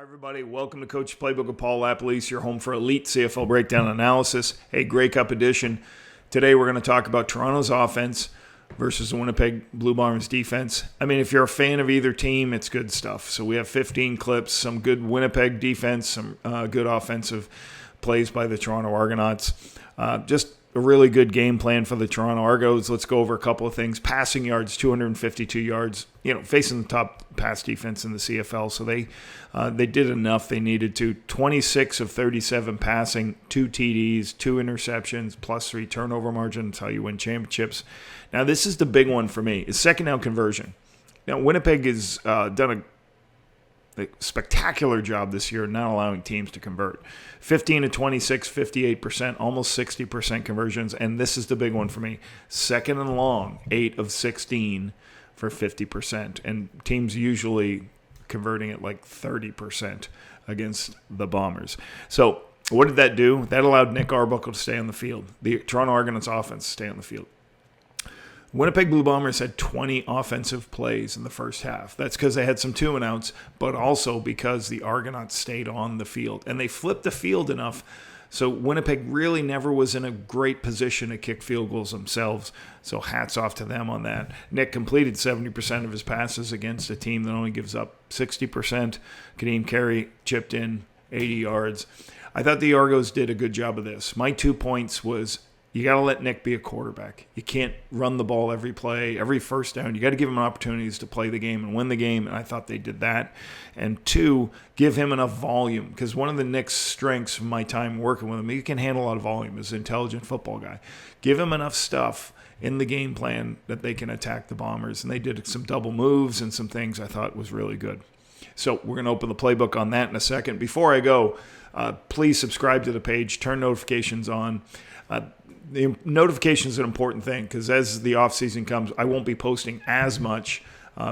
Hi, everybody. Welcome to Coach's Playbook with Paul LaPolice, your home for elite CFL breakdown analysis. Hey, Grey Cup edition. Today, we're going to talk about Toronto's offense versus the Winnipeg Blue Bombers defense. I mean, if you're a fan of either team, it's good stuff. So we have 15 clips, some good Winnipeg defense, some good offensive plays by the Toronto Argonauts. Just a really good game plan for the Toronto Argos. Let's go over a couple of things. Passing yards, 252 yards, facing the top pass defense in the CFL. So they did enough they needed to. 26 of 37 passing, 2 TDs, 2 interceptions, plus 3 turnover margin. That's how you win championships. Now, this is the big one for me, is second down conversion. Now, Winnipeg has done a spectacular job this year not allowing teams to convert. 15 to 26, 58%, almost 60% conversions. And this is the big one for me. Second and long, 8 of 16 for 50%. And teams usually converting at like 30% against the Bombers. So what did that do? That allowed Nick Arbuckle to stay on the field. The Toronto Argonauts offense to stay on the field. Winnipeg Blue Bombers had 20 offensive plays in the first half. That's because they had some 2-and-outs, but also because the Argonauts stayed on the field. And they flipped the field enough, so Winnipeg really never was in a great position to kick field goals themselves. So hats off to them on that. Nick completed 70% of his passes against a team that only gives up 60%. Kadeem Carey chipped in 80 yards. I thought the Argos did a good job of this. My 2 points was, you got to let Nick be a quarterback. You can't run the ball every play, every first down. You got to give him opportunities to play the game and win the game, and I thought they did that. And 2, give him enough volume, because one of the Nick's strengths from my time working with him, he can handle a lot of volume as an intelligent football guy. Give him enough stuff in the game plan that they can attack the Bombers, and they did some double moves and some things I thought was really good. So we're going to open the playbook on that in a second. Before I go, please subscribe to the page, turn notifications on. The notification is an important thing, because as the offseason comes, I won't be posting as much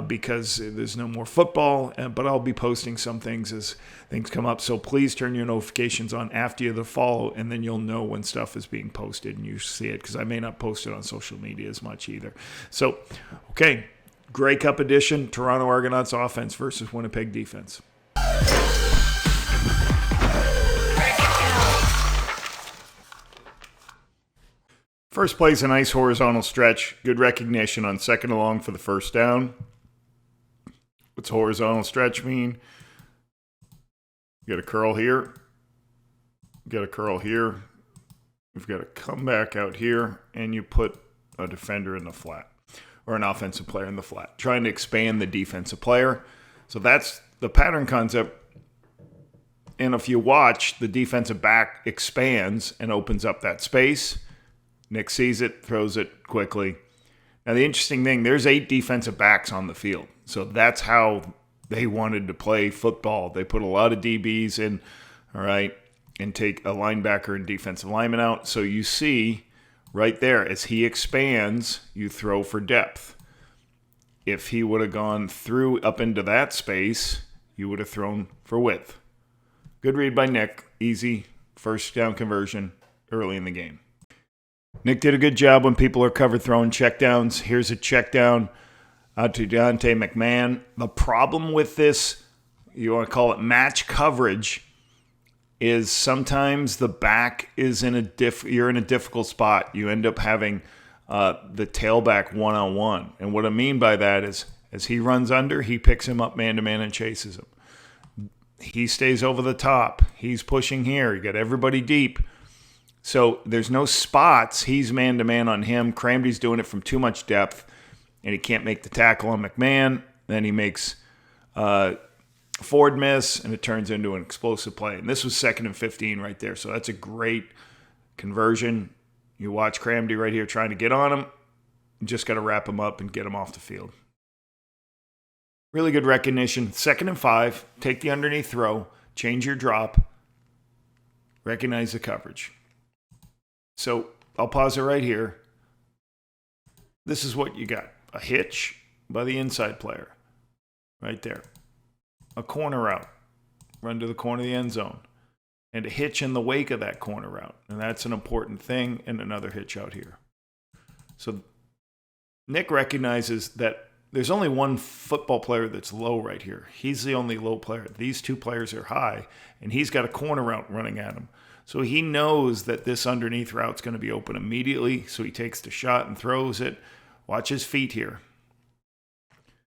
because there's no more football, but I'll be posting some things as things come up. So please turn your notifications on after you follow, and then you'll know when stuff is being posted and you see it, because I may not post it on social media as much either. So, okay, Grey Cup edition, Toronto Argonauts offense versus Winnipeg defense. First play is a nice horizontal stretch. Good recognition on second and long for the first down. What's horizontal stretch mean? You got a curl here. You got a curl here. You've got a comeback out here, and you put a defender in the flat, or an offensive player in the flat, trying to expand the defensive player. So that's the pattern concept. And if you watch, the defensive back expands and opens up that space. Nick sees it, throws it quickly. Now, the interesting thing, there's 8 defensive backs on the field. So that's how they wanted to play football. They put a lot of DBs in, all right, and take a linebacker and defensive lineman out. So you see right there, as he expands, you throw for depth. If he would have gone through up into that space, you would have thrown for width. Good read by Nick. Easy first down conversion early in the game. Nick did a good job when people are covered throwing checkdowns. Here's a check down out to Dante McMahon. The problem with this, you want to call it match coverage, is sometimes the back is you're in a difficult spot. You end up having the tailback one-on-one. And what I mean by that is, as he runs under, he picks him up man-to-man and chases him. He stays over the top. He's pushing here. You got everybody deep. So there's no spots. He's man-to-man on him. Cramdy's doing it from too much depth, and he can't make the tackle on McMahon. Then he makes Ford miss, and it turns into an explosive play. And this was 2nd and 15 right there. So that's a great conversion. You watch Cramdy right here trying to get on him. You just got to wrap him up and get him off the field. Really good recognition. 2nd and 5. Take the underneath throw. Change your drop. Recognize the coverage. So I'll pause it right here. This is what you got. A hitch by the inside player. Right there. A corner route. Run to the corner of the end zone. And a hitch in the wake of that corner route. And that's an important thing. And another hitch out here. So Nick recognizes that there's only one football player that's low right here. He's the only low player. These two players are high, and he's got a corner route running at him. So he knows that this underneath route's going to be open immediately, so he takes the shot and throws it. Watch his feet here.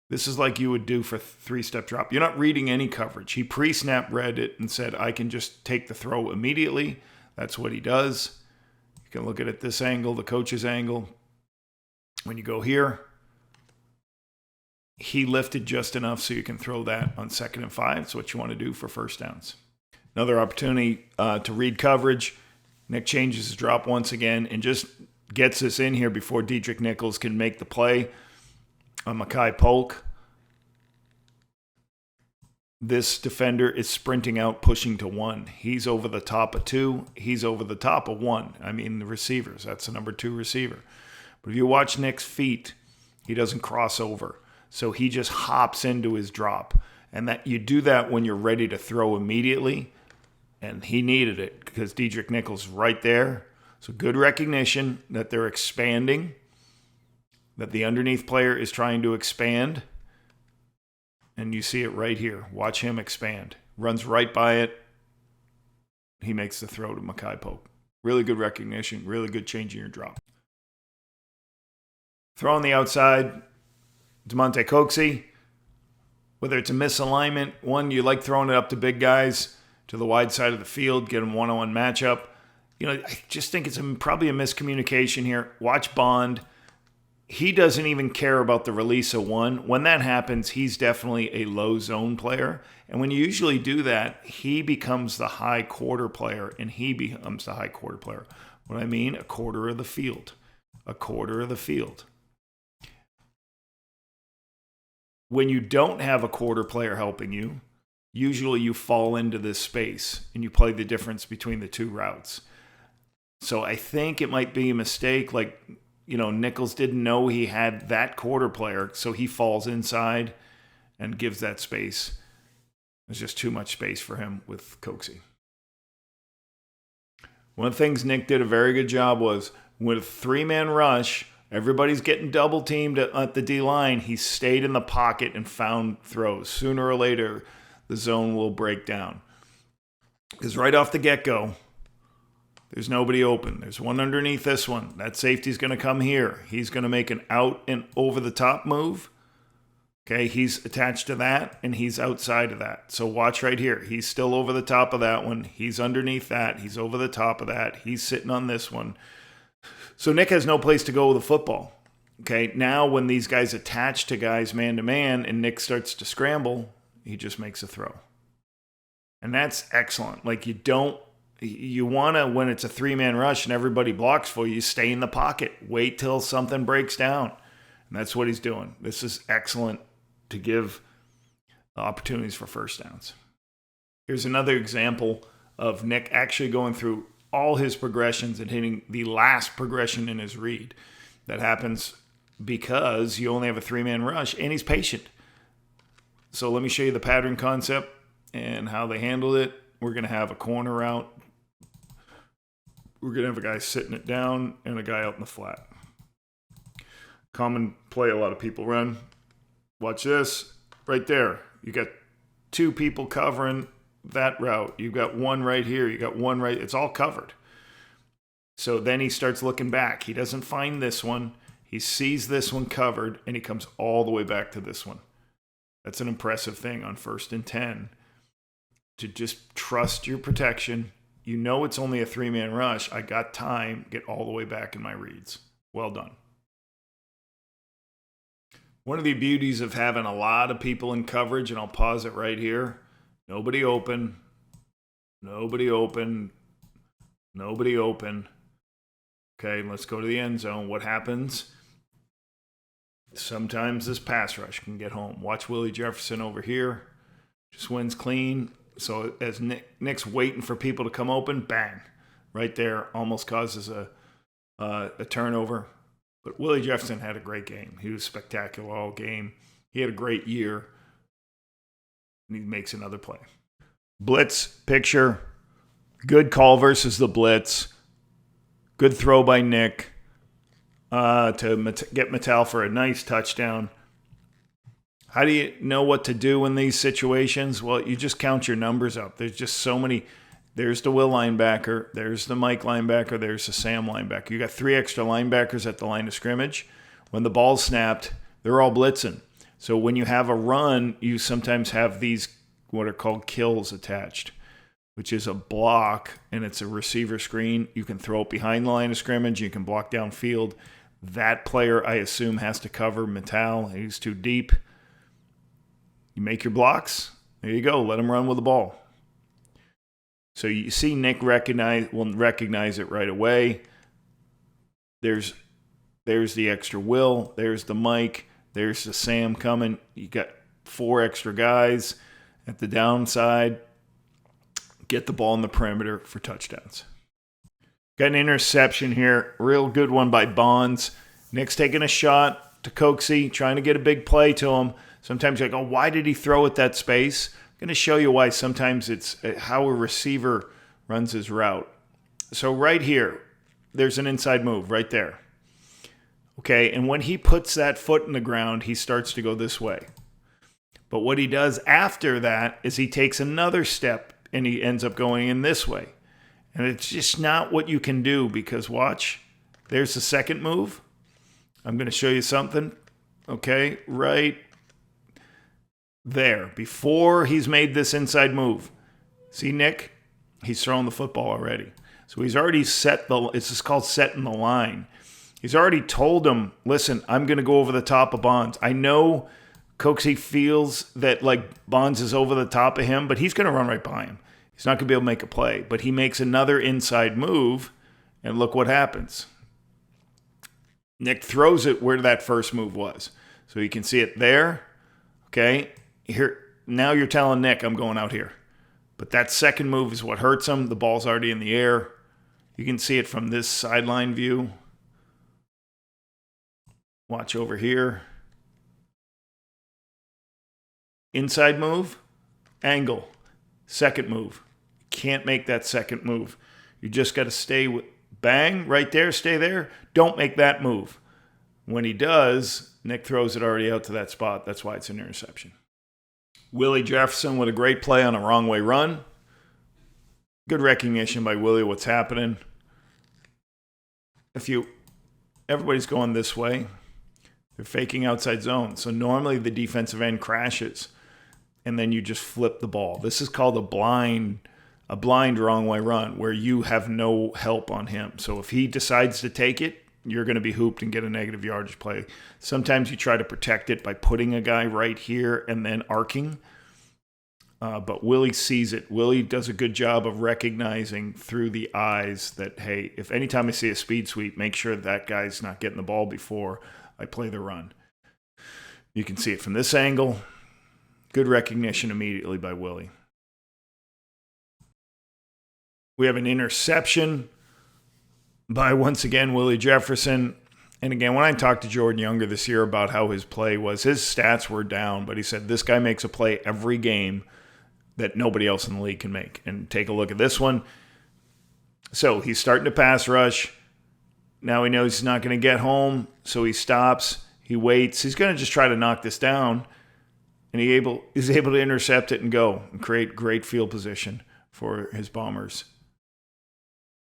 This is like you would do for three-step drop. You're not reading any coverage. He pre-snap read it and said, I can just take the throw immediately. That's what he does. You can look at it this angle, the coach's angle. When you go here, he lifted just enough so you can throw that on 2nd and 5. That's what you want to do for first downs. Another opportunity to read coverage. Nick changes his drop once again and just gets us in here before Diedrich Nichols can make the play on Mackay Polk. This defender is sprinting out, pushing to 1. He's over the top of 2. He's over the top of 1. I mean, the receivers. That's the number 2 receiver. But if you watch Nick's feet, he doesn't cross over. So he just hops into his drop. And that you do that when you're ready to throw immediately. And he needed it because Diedrich Nichols right there. So good recognition that they're expanding, that the underneath player is trying to expand. And you see it right here. Watch him expand. Runs right by it. He makes the throw to Mackay Polk. Really good recognition. Really good change in your drop. Throw on the outside. DeMonte Coxey. Whether it's a misalignment, one, you like throwing it up to big guys to the wide side of the field, get them one-on-one matchup. I just think it's probably a miscommunication here. Watch Bond. He doesn't even care about the release of 1. When that happens, he's definitely a low zone player. And when you usually do that, he becomes the high quarter player, and he becomes the high quarter player. What I mean, a quarter of the field. A quarter of the field. When you don't have a quarter player helping you, usually you fall into this space and you play the difference between the two routes. So I think it might be a mistake. Nichols didn't know he had that quarter player, so he falls inside and gives that space. There's just too much space for him with Coxey. One of the things Nick did a very good job was with a 3-man rush, everybody's getting double teamed at the D-line. He stayed in the pocket and found throws. Sooner or later, the zone will break down. Because right off the get-go, there's nobody open. There's one underneath this one. That safety's going to come here. He's going to make an out and over-the-top move. Okay, he's attached to that, and he's outside of that. So watch right here. He's still over the top of that one. He's underneath that. He's over the top of that. He's sitting on this one. So Nick has no place to go with the football. Okay, now when these guys attach to guys man-to-man and Nick starts to scramble, he just makes a throw. And that's excellent. You want to, when it's a 3-man rush and everybody blocks for you, you stay in the pocket. Wait till something breaks down. And that's what he's doing. This is excellent to give opportunities for first downs. Here's another example of Nick actually going through all his progressions and hitting the last progression in his read. That happens because you only have a 3-man rush, and he's patient. So let me show you the pattern concept and how they handled it. We're going to have a corner route. We're going to have a guy sitting it down and a guy out in the flat. Common play a lot of people run. Watch this. Right there. You got 2 people covering that route. You've got one right here. You got one right. It's all covered. So then he starts looking back. He doesn't find this one. He sees this one covered, and he comes all the way back to this one. That's an impressive thing on 1st and 10. To just trust your protection. You know it's only a 3-man rush. I got time. Get all the way back in my reads. Well done. One of the beauties of having a lot of people in coverage, and I'll pause it right here. Nobody open. Nobody open. Nobody open. Okay, let's go to the end zone. What happens? Sometimes this pass rush can get home. Watch Willie Jefferson over here. Just wins clean. So as Nick's waiting for people to come open, bang. Right there, almost causes a turnover. But Willie Jefferson had a great game. He was spectacular all game. He had a great year. And he makes another play. Blitz picture. Good call versus the blitz. Good throw by Nick to get Mattel for a nice touchdown. How do you know what to do in these situations? Well, you just count your numbers up. There's just so many. There's the Will linebacker. There's the Mike linebacker. There's the Sam linebacker. You got 3 extra linebackers at the line of scrimmage. When the ball's snapped, they're all blitzing. So when you have a run, you sometimes have these what are called kills attached, which is a block, and it's a receiver screen. You can throw it behind the line of scrimmage. You can block downfield. That player, I assume, has to cover Metal. He's too deep. You make your blocks. There you go. Let him run with the ball. So you see Nick will recognize it right away. There's the extra Will. There's the Mike. There's the Sam coming. You got 4 extra guys at the downside. Get the ball in the perimeter for touchdowns. Got an interception here. Real good one by Bonds. Nick's taking a shot to Coxie, trying to get a big play to him. Sometimes you're like, oh, why did he throw it that space? I'm going to show you why. Sometimes it's how a receiver runs his route. So right here, there's an inside move right there. Okay, and when he puts that foot in the ground, he starts to go this way. But what he does after that is he takes another step and he ends up going in this way. And it's just not what you can do because watch, there's the second move. I'm going to show you something. Okay, right there, before he's made this inside move. See, Nick? He's throwing the football already. So he's already it's just called setting the line. He's already told him, listen, I'm going to go over the top of Bonds. I know Coxie feels that like Bonds is over the top of him, but he's going to run right by him. He's not going to be able to make a play. But he makes another inside move, and look what happens. Nick throws it where that first move was. So you can see it there. Okay, here now you're telling Nick, I'm going out here. But that second move is what hurts him. The ball's already in the air. You can see it from this sideline view. Watch over here. Inside move, angle, second move. Can't make that second move. You just got to stay with bang right there, stay there. Don't make that move. When he does, Nick throws it already out to that spot. That's why it's an interception. Willie Jefferson with a great play on a wrong way run. Good recognition by Willie what's happening. Everybody's going this way. They're faking outside zone. So normally the defensive end crashes and then you just flip the ball. This is called a blind wrong way run where you have no help on him. So if he decides to take it, you're going to be hooped and get a negative yardage play. Sometimes you try to protect it by putting a guy right here and then arcing. But Willie sees it. Willie does a good job of recognizing through the eyes that, hey, if anytime I see a speed sweep, make sure that guy's not getting the ball before I play the run. You can see it from this angle. Good recognition immediately by Willie. We have an interception by, once again, Willie Jefferson. And again, when I talked to Jordan Younger this year about how his play was, his stats were down, but he said this guy makes a play every game that nobody else in the league can make. And take a look at this one. So he's starting to pass rush. Now he knows he's not going to get home, so he stops. He waits. He's going to just try to knock this down. And he's able to intercept it and go and create great field position for his Bombers.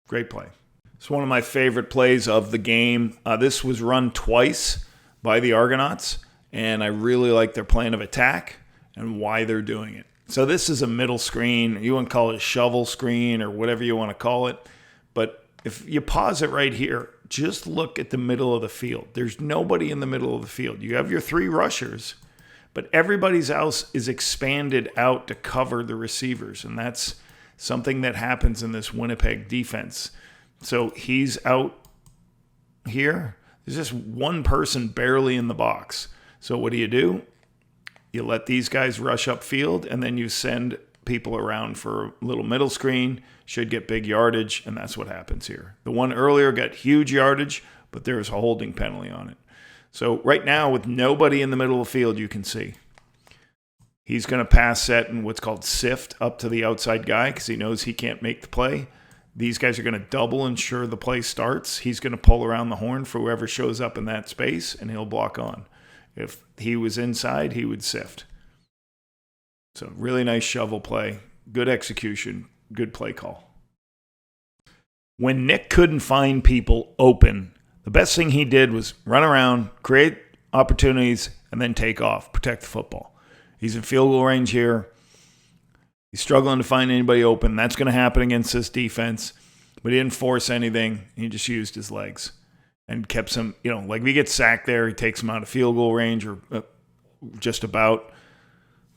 Great play. It's one of my favorite plays of the game. This was run twice by the Argonauts, and I really like their plan of attack and why they're doing it. So this is a middle screen. You want to call it a shovel screen or whatever you want to call it. But if you pause it right here, just look at the middle of the field. There's nobody in the middle of the field. You have your 3 rushers, but everybody's else is expanded out to cover the receivers, and that's something that happens in this Winnipeg defense. So he's out here. There's just one person barely in the box. So what do? You let these guys rush upfield, and then you send people around for a little middle screen. Should get big yardage, and that's what happens here. The one earlier got huge yardage, but there's a holding penalty on it. So right now, with nobody in the middle of the field, you can see he's going to pass set and what's called sift up to the outside guy because he knows he can't make the play. These guys are going to double ensure the play starts. He's going to pull around the horn for whoever shows up in that space, and he'll block on. If he was inside, he would sift. So really nice shovel play, good execution, good play call. When Nick couldn't find people open, the best thing he did was run around, create opportunities, and then take off, protect the football. He's in field goal range here. He's struggling to find anybody open. That's going to happen against this defense. But he didn't force anything. He just used his legs and kept some, like if he gets sacked there, he takes him out of field goal range or just about,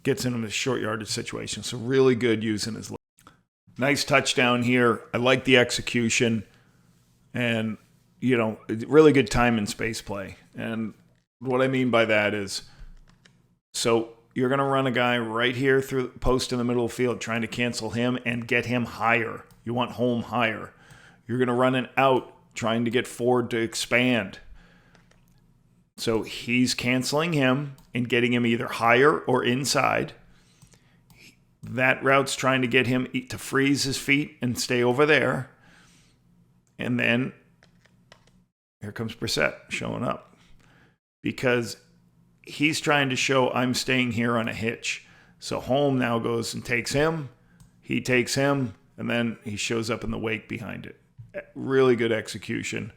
gets into a short yardage situation. So really good using his legs. Nice touchdown here. I like the execution and, really good time and space play. And what I mean by that is, so you're going to run a guy right here through the post in the middle of the field, trying to cancel him and get him higher. You want home higher. You're going to run an out, trying to get Ford to expand. So he's canceling him and getting him either higher or inside. That route's trying to get him to freeze his feet and stay over there. And then here comes Brissett showing up. Because he's trying to show I'm staying here on a hitch. So home now goes and takes him. He takes him. And then he shows up in the wake behind it. Really good execution.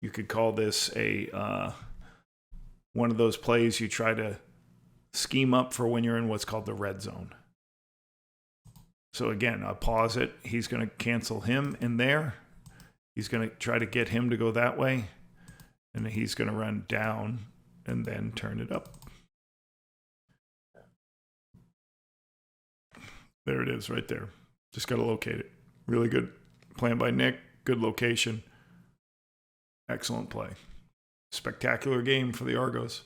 You could call this one of those plays you try to scheme up for when you're in what's called the red zone. So again, I'll pause it. He's going to cancel him in there. He's going to try to get him to go that way. And he's going to run down and then turn it up. There it is right there. Just got to locate it. Really good plan by Nick. Good location. Excellent play. Spectacular game for the Argos.